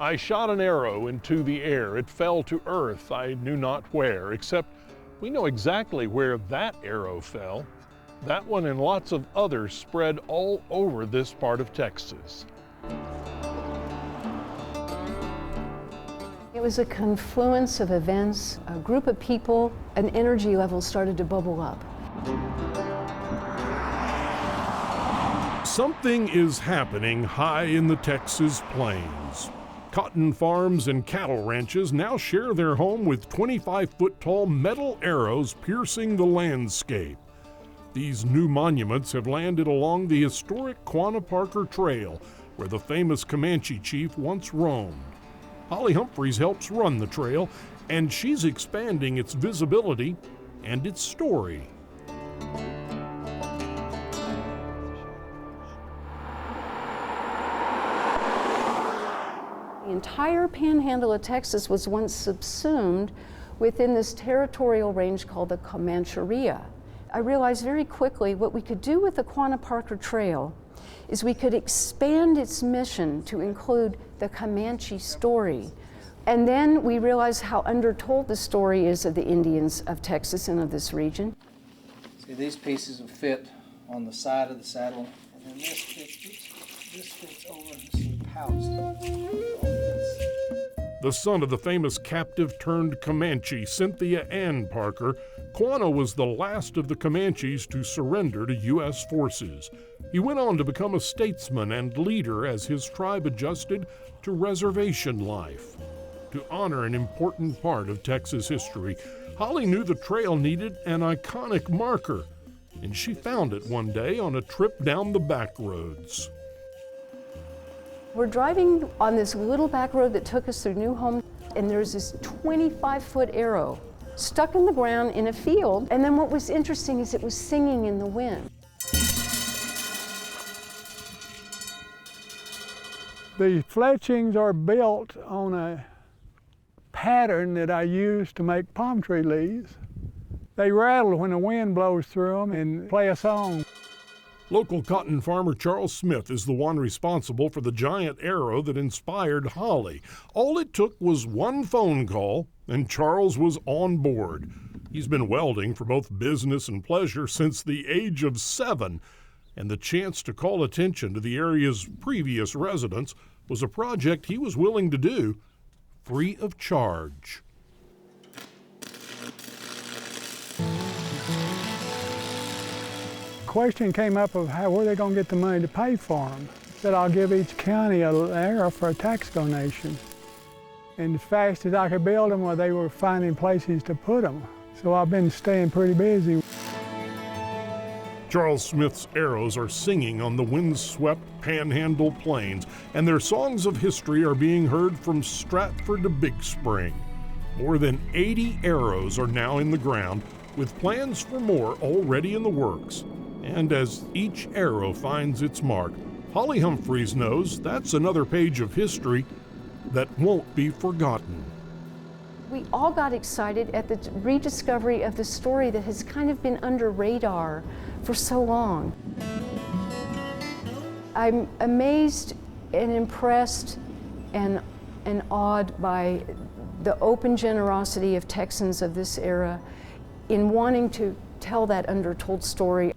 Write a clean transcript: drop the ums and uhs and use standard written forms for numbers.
I shot an arrow into the air. It fell to earth, I knew not where, except we know exactly where that arrow fell. That one and lots of others spread all over this part of Texas. It was a confluence of events, a group of people, an energy level started to bubble up. Something is happening high in the Texas plains. Cotton farms and cattle ranches now share their home with 25-foot-tall metal arrows piercing the landscape. These new monuments have landed along the historic Quanah Parker Trail, where the famous Comanche Chief once roamed. Holle Humphries helps run the trail, and she's expanding its visibility and its story. The entire panhandle of Texas was once subsumed within this territorial range called the Comanche. I realized very quickly what we could do with the Quanah Parker Trail is we could expand its mission to include the Comanche story. And then we realized how undertold the story is of the Indians of Texas and of this region. See, these pieces will fit on the side of the saddle, and then this fits over into the pouch. The son of the famous captive-turned Comanche, Cynthia Ann Parker, Quanah was the last of the Comanches to surrender to U.S. forces. He went on to become a statesman and leader as his tribe adjusted to reservation life. To honor an important part of Texas history, Holle knew the trail needed an iconic marker, and she found it one day on a trip down the back roads. We're driving on this little back road that took us through New Home, and there's this 25-foot arrow stuck in the ground in a field. And then what was interesting is it was singing in the wind. The fletchings are built on a pattern that I use to make palm tree leaves. They rattle when the wind blows through them and play a song. Local cotton farmer Charles Smith is the one responsible for the giant arrow that inspired Holle. All it took was one phone call, and Charles was on board. He's been welding for both business and pleasure since the age of 7, and the chance to call attention to the area's previous residents was a project he was willing to do free of charge. Question came up of where are they going to get the money to pay for them. Said I'll give each county an arrow for a tax donation. And as fast as I could build them, well, they were finding places to put them. So I've been staying pretty busy. Charles Smith's arrows are singing on the windswept Panhandle plains, and their songs of history are being heard from Stratford to Big Spring. More than 80 arrows are now in the ground, with plans for more already in the works. And as each arrow finds its mark, Holle Humphries knows that's another page of history that won't be forgotten. We all got excited at the rediscovery of the story that has kind of been under radar for so long. I'm amazed and impressed and awed by the open generosity of Texans of this era in wanting to tell that undertold story.